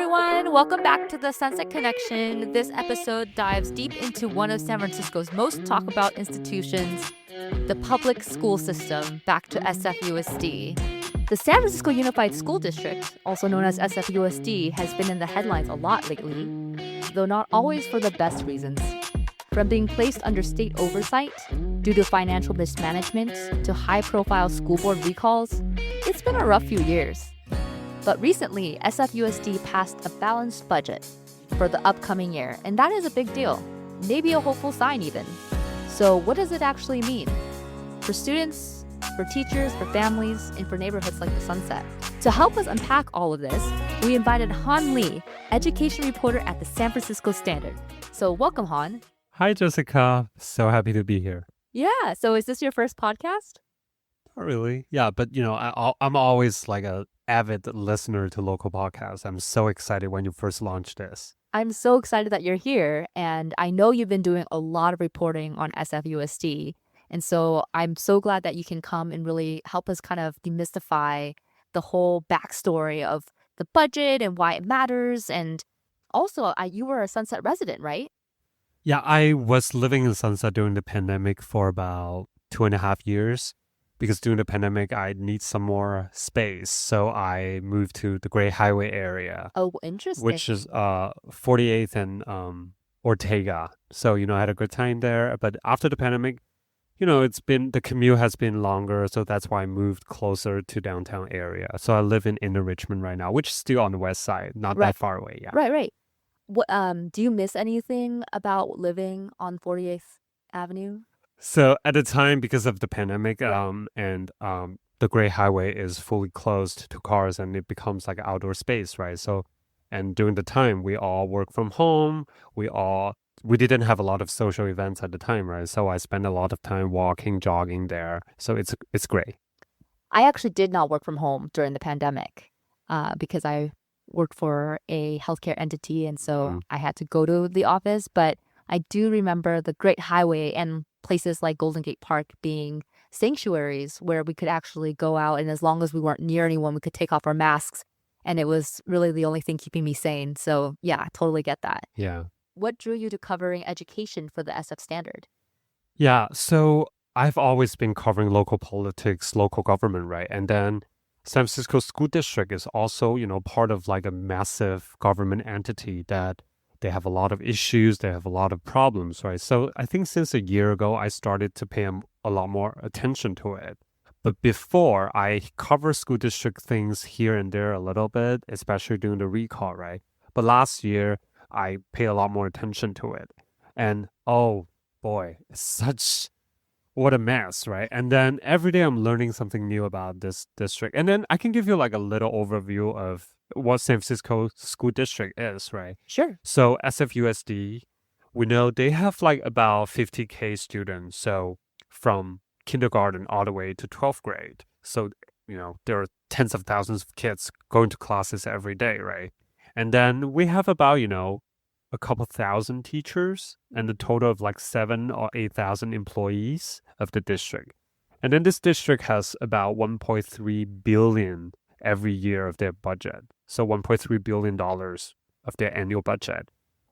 everyone. Welcome back to the Sunset Connection. This episode dives deep into one of San Francisco's most talked about institutions, the public school system, back to SFUSD. The San Francisco Unified School District, also known as SFUSD, has been in the headlines a lot lately, though not always for the best reasons. From being placed under state oversight due to financial mismanagement to high-profile school board recalls, it's been a rough few years. But recently, SFUSD passed a balanced budget for the upcoming year, and that is a big deal, maybe a hopeful sign even. So what does it actually mean? For students, for teachers, for families, and for neighborhoods like the Sunset. To help us unpack all of this, we invited Han Lee, education reporter at the San Francisco Standard. So welcome, Han. Hi, Jessica. So happy to be here. Yeah, so is this your first podcast? Not really. Yeah, but I'm always like a avid listener to local podcasts. I'm so excited when you first launched this. I'm so excited that you're here, and I know you've been doing a lot of reporting on SFUSD, and so I'm so glad that you can come and really help us kind of demystify the whole backstory of the budget and why it matters. And also, you were a Sunset resident, right? Yeah, I was living in Sunset during the pandemic for about 2.5 years. Because during the pandemic, I need some more space. So I moved to the Great Highway area. Oh, interesting. Which is 48th and Ortega. So, I had a good time there. But after the pandemic, the commute has been longer. So that's why I moved closer to downtown area. So I live in Inner Richmond right now, which is still on the west side, not that far away. Yeah. Right. What do you miss anything about living on 48th Avenue? So at the time, because of the pandemic, the Great Highway is fully closed to cars and it becomes like an outdoor space, right? So, and during the time, we all work from home. We didn't have a lot of social events at the time, right? So I spent a lot of time walking, jogging there. So it's great. I actually did not work from home during the pandemic because I worked for a healthcare entity. And so I had to go to the office. But I do remember the Great Highway and places like Golden Gate Park being sanctuaries where we could actually go out, and as long as we weren't near anyone, we could take off our masks, and it was really the only thing keeping me sane. So yeah, I totally get that. Yeah. What drew you to covering education for the SF Standard? Yeah, so I've always been covering local politics, local government, right? And then San Francisco School District is also, part of like a massive government entity that they have a lot of issues, they have a lot of problems, right? So I think since a year ago, I started to pay a lot more attention to it. But before, I cover school district things here and there a little bit, especially during the recall, right? But last year, I paid a lot more attention to it. And oh boy, what a mess, right? And then every day I'm learning something new about this district. And then I can give you like a little overview of what San Francisco School District is, right? Sure. So SFUSD, we know they have like about 50K students. So from kindergarten all the way to 12th grade. So, there are tens of thousands of kids going to classes every day, right? And then we have about, a couple thousand teachers and a total of like 7,000 or 8,000 employees of the district. And then this district has about $1.3 billion every year of their budget. So $1.3 billion of their annual budget.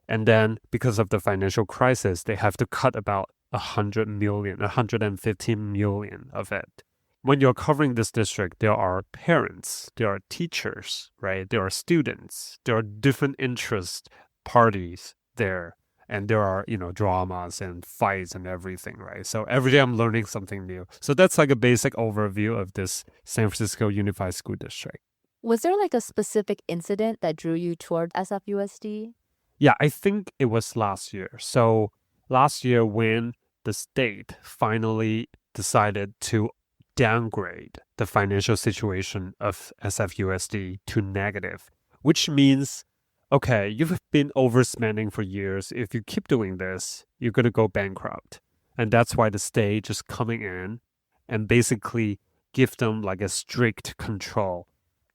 And then because of the financial crisis, they have to cut about 115 million of it. When you're covering this district, there are parents, there are teachers, right? There are students, there are different interest parties there. And there are, dramas and fights and everything, right? So every day I'm learning something new. So that's like a basic overview of this San Francisco Unified School District. Was there like a specific incident that drew you toward SFUSD? Yeah, I think it was last year. So last year when the state finally decided to downgrade the financial situation of SFUSD to negative, which means, okay, you've been overspending for years. If you keep doing this, you're going to go bankrupt. And that's why the state just coming in and basically give them like a strict control.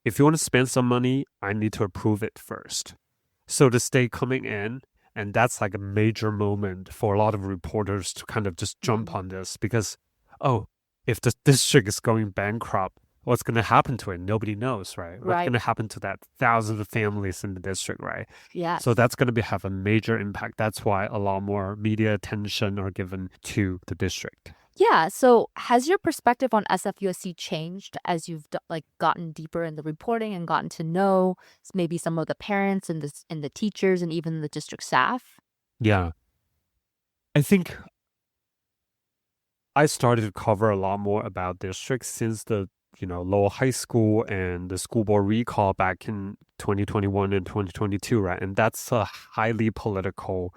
If you want to spend some money, I need to approve it first. So the state coming in, and that's like a major moment for a lot of reporters to kind of just jump on this because, if the district is going bankrupt, what's going to happen to it? Nobody knows, right? What's Right. going to happen to that thousands of families in the district, right? So Yes. that's going to have a major impact. That's why a lot more media attention are given to the district. Yeah. So has your perspective on SFUSC changed as you've like gotten deeper in the reporting and gotten to know maybe some of the parents and the teachers and even the district staff? Yeah. I think I started to cover a lot more about districts since the lower high school and the school board recall back in 2021 and 2022, right? And that's a highly political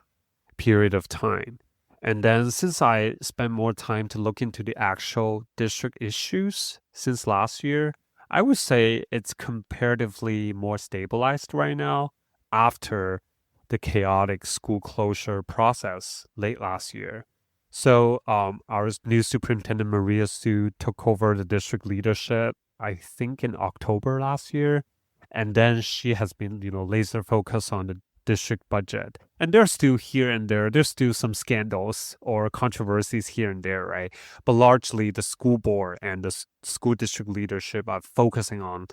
period of time. And then since I spent more time to look into the actual district issues since last year, I would say it's comparatively more stabilized right now after the chaotic school closure process late last year. So our new superintendent Maria Su took over the district leadership, I think in October last year. And then she has been, laser focused on the district budget. And there's still here and there's still some scandals or controversies here and there, right? But largely the school board and the school district leadership are focusing on,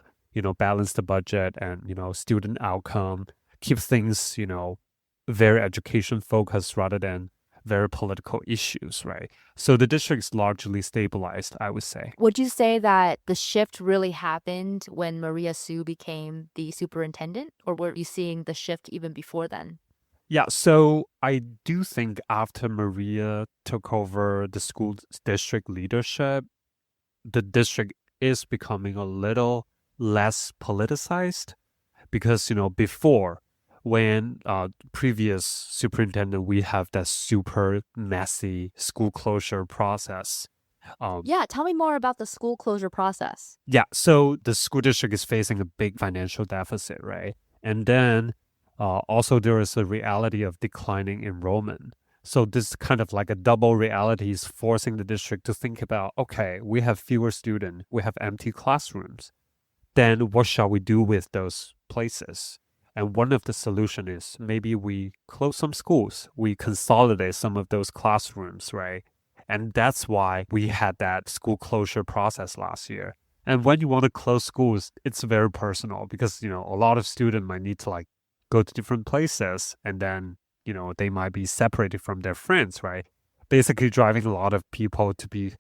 balance the budget and, student outcome, keep things, very education focused rather than very political issues, right? So the district's largely stabilized, I would say. Would you say that the shift really happened when Maria Su became the superintendent, or were you seeing the shift even before then? Yeah, so I do think after Maria took over the school district leadership, the district is becoming a little less politicized because, before when previous superintendent, we have that super messy school closure process. Yeah, tell me more about the school closure process. Yeah, so the school district is facing a big financial deficit, right? And then also there is a reality of declining enrollment. So this kind of like a double reality is forcing the district to think about, okay, we have fewer students, we have empty classrooms. Then what shall we do with those places? And one of the solution is maybe we close some schools, we consolidate some of those classrooms, right? And that's why we had that school closure process last year. And when you want to close schools, it's very personal because, a lot of students might need to like go to different places and then, they might be separated from their friends, right? Basically driving a lot of people to be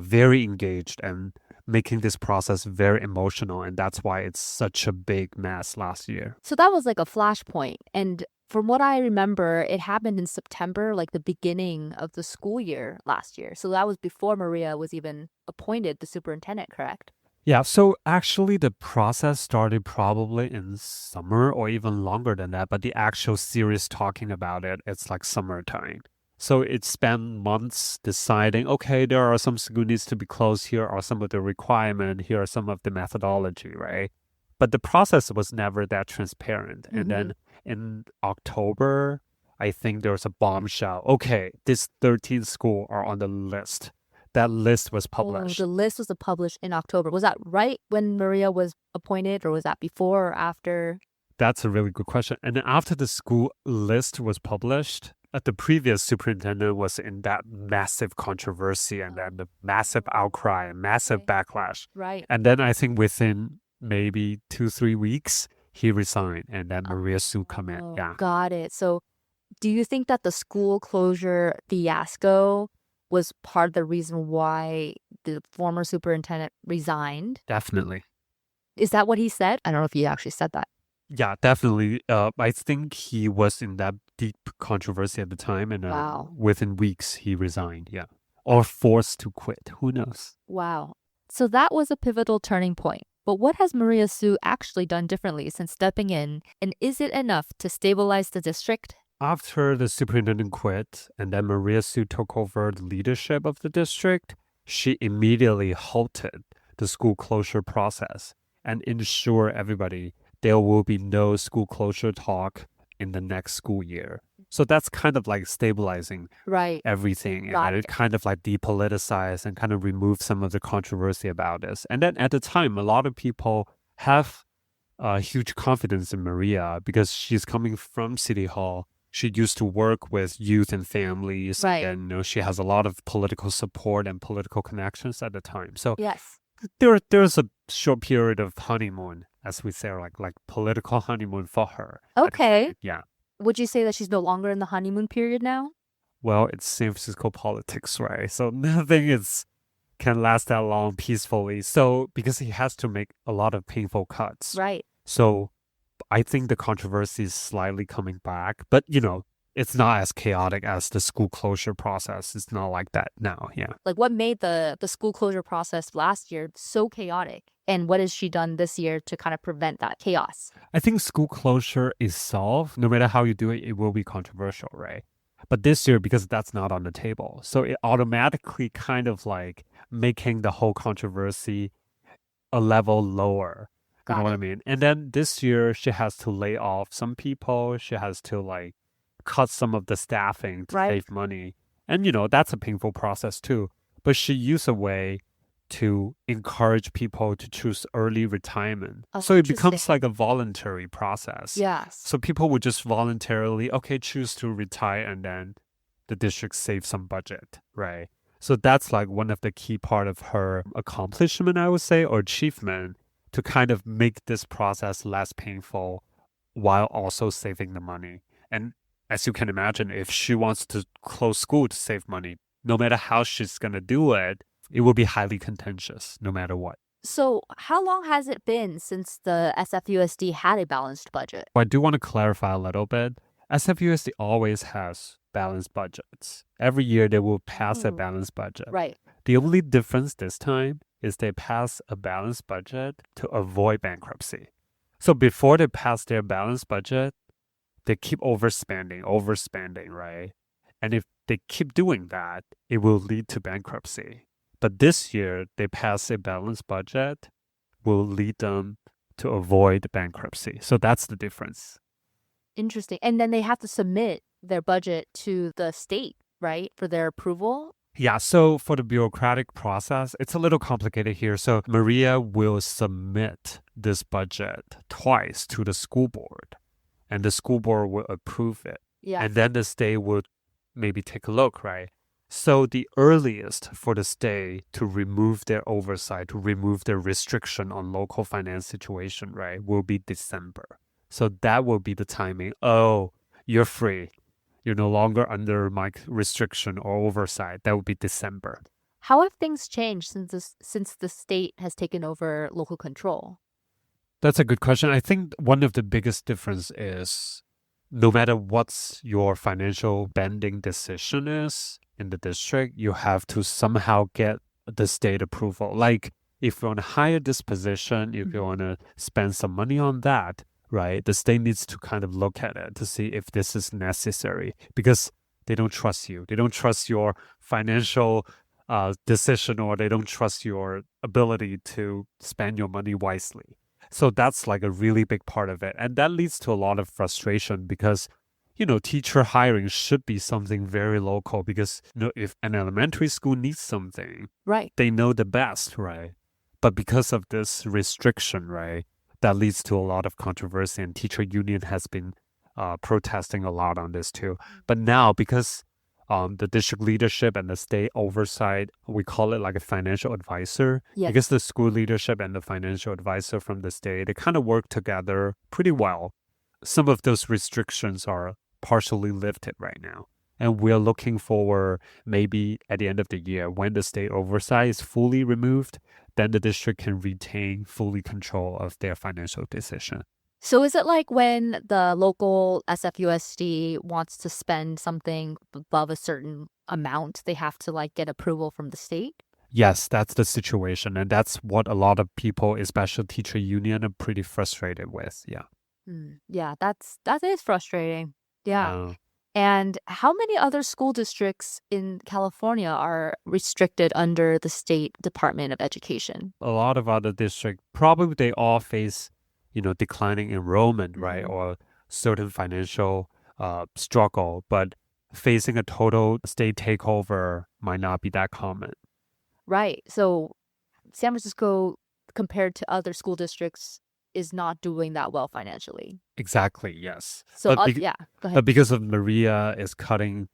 very engaged and making this process very emotional. And that's why it's such a big mess last year. So that was like a flashpoint. And from what I remember, it happened in September, like the beginning of the school year last year. So that was before Maria was even appointed the superintendent, correct? Yeah, so actually the process started probably in summer or even longer than that, but the actual serious talking about it, it's like summertime. So it spent months deciding, okay, there are some school needs to be closed. Here are some of the requirements. Here are some of the methodology, right? But the process was never that transparent. And then in October, I think there was a bombshell. Okay, these 13 schools are on the list. That list was Oh, published. the list was published in October. Was that right when Maria was appointed, or was that before or after? That's a really good question. And then after the school list was published, the previous superintendent was in that massive controversy and then the massive outcry and massive backlash. Right. And then I think within maybe 2, 3 weeks, he resigned and then Maria Su come in. Yeah. Got it. So do you think that the school closure fiasco was part of the reason why the former superintendent resigned? Definitely. Is that what he said? I don't know if he actually said that. Yeah, definitely. I think he was in that deep controversy at the time, and Wow. within weeks he resigned. Yeah, or forced to quit. Who knows? Wow. So that was a pivotal turning point. But what has Maria Su actually done differently since stepping in, and is it enough to stabilize the district? After the superintendent quit, and then Maria Su took over the leadership of the district, she immediately halted the school closure process and ensured everybody there will be no school closure talk in the next school year. So that's kind of like stabilizing Right. everything Got and it kind of like depoliticized and kind of remove some of the controversy about this. And then at the time, a lot of people have huge confidence in Maria because she's coming from City Hall. She used to work with youth and families, Right. and she has a lot of political support and political connections at the time. So Yes. There's a short period of honeymoon, as we say, like political honeymoon for her. Okay. Yeah. Would you say that she's no longer in the honeymoon period now? Well, it's San Francisco politics, right? So nothing is can last that long peacefully. So because he has to make a lot of painful cuts. Right. So I think the controversy is slightly coming back, but it's not as chaotic as the school closure process. It's not like that now. Yeah. Like what made the school closure process last year so chaotic? And what has she done this year to kind of prevent that chaos? I think school closure is solved. No matter how you do it, it will be controversial, right? But this year, because that's not on the table, so it automatically kind of like making the whole controversy a level lower. You know Got what I it. mean? And then this year, she has to lay off some people. She has to like cut some of the staffing to Right. save money. And, that's a painful process too. But she used a way to encourage people to choose early retirement. Oh, So it becomes interesting. like a voluntary process. Yes. So people would just voluntarily, okay, choose to retire, and then the district saves some budget, right? So that's like one of the key part of her accomplishment, I would say, or achievement, to kind of make this process less painful while also saving the money. And as you can imagine, if she wants to close school to save money, no matter how she's going to do it, it will be highly contentious no matter what. So, how long has it been since the SFUSD had a balanced budget? I do want to clarify a little bit. SFUSD always has balanced budgets. Every year they will pass a balanced budget. Right. The only difference this time is they pass a balanced budget to avoid bankruptcy. So before they pass their balanced budget, they keep overspending, right? And if they keep doing that, it will lead to bankruptcy. But this year, they pass a balanced budget, will lead them to avoid bankruptcy. So that's the difference. Interesting. And then they have to submit their budget to the state, right, for their approval? Yeah, so for the bureaucratic process, it's a little complicated here. So Maria will submit this budget twice to the school board, and the school board will approve it. Yeah. And then the state would maybe take a look, right? So the earliest for the state to remove their oversight, to remove their restriction on local finance situation, right, will be December. So that will be the timing. Oh, you're free. You're no longer under my restriction or oversight. That would be December. How have things changed since the state has taken over local control? That's a good question. I think one of the biggest difference is no matter what's your financial bending decision is in the district, you have to somehow get the state approval. Like if you want to hire this position, if you want to spend some money on that, right? The state needs to kind of look at it to see if this is necessary because they don't trust you. They don't trust your financial decision, or they don't trust your ability to spend your money wisely. So that's like a really big part of it. And that leads to a lot of frustration because, teacher hiring should be something very local because, if an elementary school needs something, Right. they know the best, right? But because of this restriction, right, that leads to a lot of controversy, and teacher union has been protesting a lot on this too. But now, because the district leadership and the state oversight, we call it like a financial advisor. Yes. Because the school leadership and the financial advisor from the state, they kind of work together pretty well. Some of those restrictions are partially lifted right now. And we're looking forward maybe at the end of the year when the state oversight is fully removed, then the district can retain fully control of their financial decision. So is it like when the local SFUSD wants to spend something above a certain amount, they have to like get approval from the state? Yes, that's the situation. And that's what a lot of people, especially teacher union, are pretty frustrated with. Yeah. Yeah, that is frustrating. Yeah. Uh, And how many other school districts in California are restricted under the State Department of Education? a lot of other districts, probably they all face, declining enrollment, right? Or certain financial struggle, but facing a total state takeover might not be that common. Right. So San Francisco, compared to other school districts, is not doing that well financially. Exactly, yes. So But yeah, go But ahead. because of Maria is cutting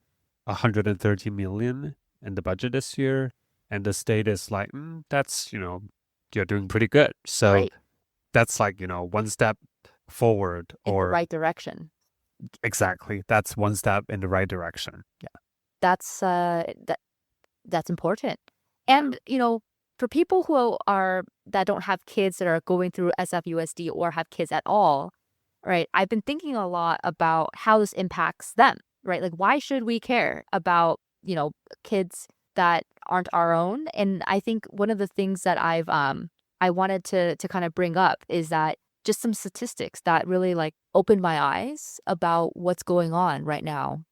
130 million in the budget this year, and the state is like, that's, you're doing pretty good. So Great. that's like, one step forward In the or right direction. exactly. That's one step in the right direction. Yeah. That's important. And, for people that don't have kids that are going through SFUSD or have kids at all, right? I've been thinking a lot about how this impacts them, right? Like, why should we care about, kids that aren't our own? And I think one of the things that I wanted to kind of bring up is that just some statistics that really like opened my eyes about what's going on right now.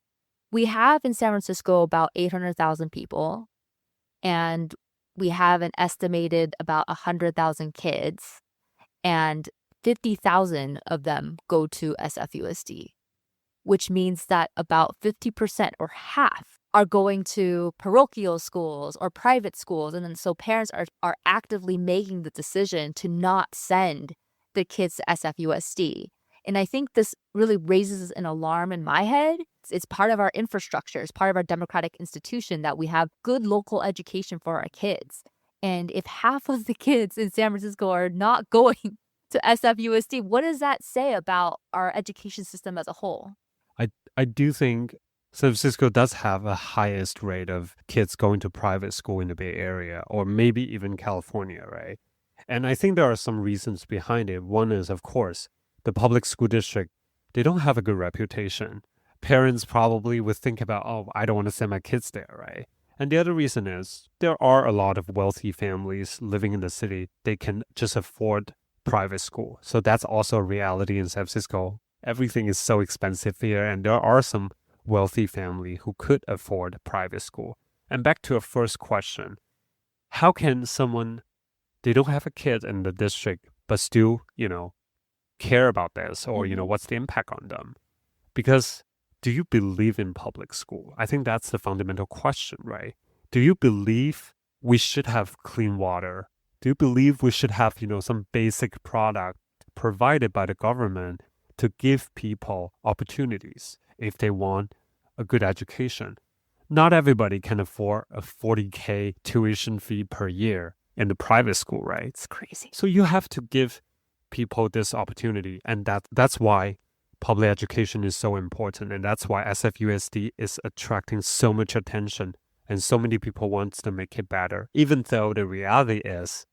We have in San Francisco about 800,000 people, and we have an estimated about 100,000 kids, and 50,000 of them go to SFUSD, which means that about 50% or half are going to parochial schools or private schools. And then so parents are actively making the decision to not send the kids to SFUSD. And I think this really raises an alarm in my head. It's part of our infrastructure. It's part of our democratic institution that we have good local education for our kids. And if half of the kids in San Francisco are not going to SFUSD, what does that say about our education system as a whole? I do think San Francisco does have a highest rate of kids going to private school in the Bay Area, or maybe even California, right? And I think there are some reasons behind it. One is, of course, the public school district, they don't have a good reputation. Parents probably would think about, oh, I don't want to send my kids there, right? And the other reason is there are a lot of wealthy families living in the city. They can just afford private school. So that's also a reality in San Francisco. Everything is so expensive here, and there are some wealthy family who could afford private school. And back to our first question, how can someone, they don't have a kid in the district, but still, care about this, or, what's the impact on them? Because do you believe in public school? I think that's the fundamental question, right? Do you believe we should have clean water? Do you believe we should have, some basic product provided by the government to give people opportunities if they want a good education? Not everybody can afford a 40K tuition fee per year in the private school, right? It's crazy. So you have to give people this opportunity, and that's why public education is so important, and that's why SFUSD is attracting so much attention, and so many people want to make it better, even though the reality is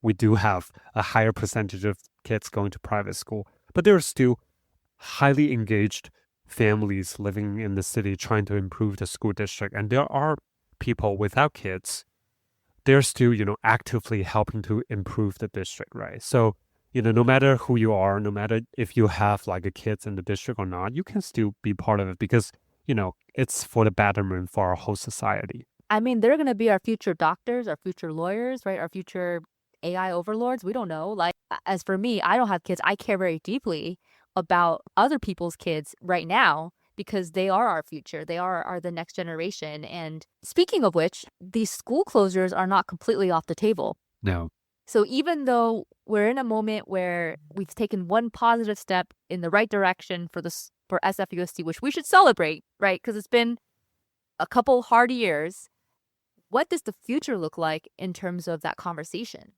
we do have a higher percentage of kids going to private school, but there are still highly engaged families living in the city trying to improve the school district, and there are people without kids. They're still, actively helping to improve the district, right? So no matter who you are, no matter if you have like a kids in the district or not, you can still be part of it because, it's for the betterment for our whole society. I mean, they're going to be our future doctors, our future lawyers, right? Our future AI overlords. We don't know. Like, as for me, I don't have kids. I care very deeply about other people's kids right now because they are our future. They are the next generation. And speaking of which, these school closures are not completely off the table. No. So even though we're in a moment where we've taken one positive step in the right direction for SFUSD, which we should celebrate, right? Because it's been a couple hard years. What does the future look like in terms of that conversation?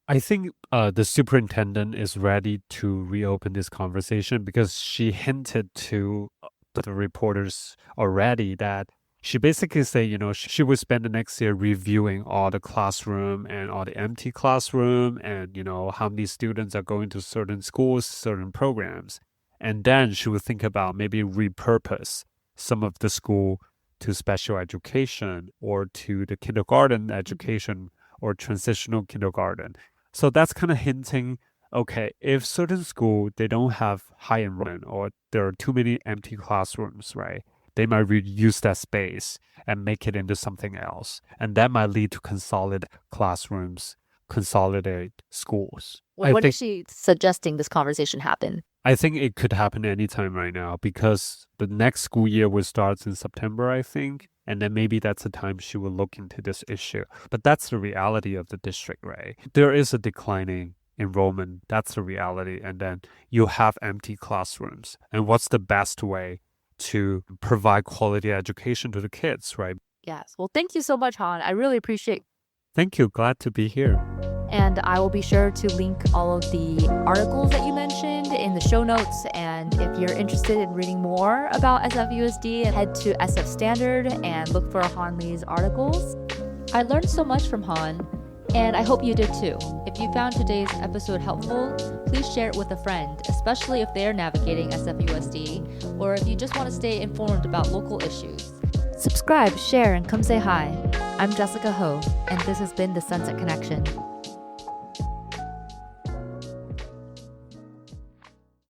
I think the superintendent is ready to reopen this conversation because she hinted to the reporters already that she basically said, she would spend the next year reviewing all the classroom and all the empty classroom and, how many students are going to certain schools, certain programs. And then she would think about maybe repurpose some of the school to special education or to the kindergarten education or transitional kindergarten. So that's kind of hinting, okay, if certain school, they don't have high enrollment or there are too many empty classrooms, right? They might reuse that space and make it into something else. And that might lead to consolidate classrooms, consolidate schools. When is she suggesting this conversation happen? I think it could happen anytime right now because the next school year will start in September, I think. And then maybe that's the time she will look into this issue. But that's the reality of the district, right? There is a declining enrollment. That's the reality. And then you have empty classrooms. And what's the best way to provide quality education to the kids, right? Yes. Well, thank you so much, Han. I really appreciate. Thank you. Glad to be here. And I will be sure to link all of the articles that you mentioned in the show notes. And if you're interested in reading more about SFUSD, head to SF Standard and look for Han Lee's articles. I learned so much from Han, and I hope you did too. If you found today's episode helpful, please share it with a friend, especially if they're navigating SFUSD, or if you just want to stay informed about local issues. Subscribe, share, and come say hi. I'm Jessica Ho, and this has been The Sunset Connection.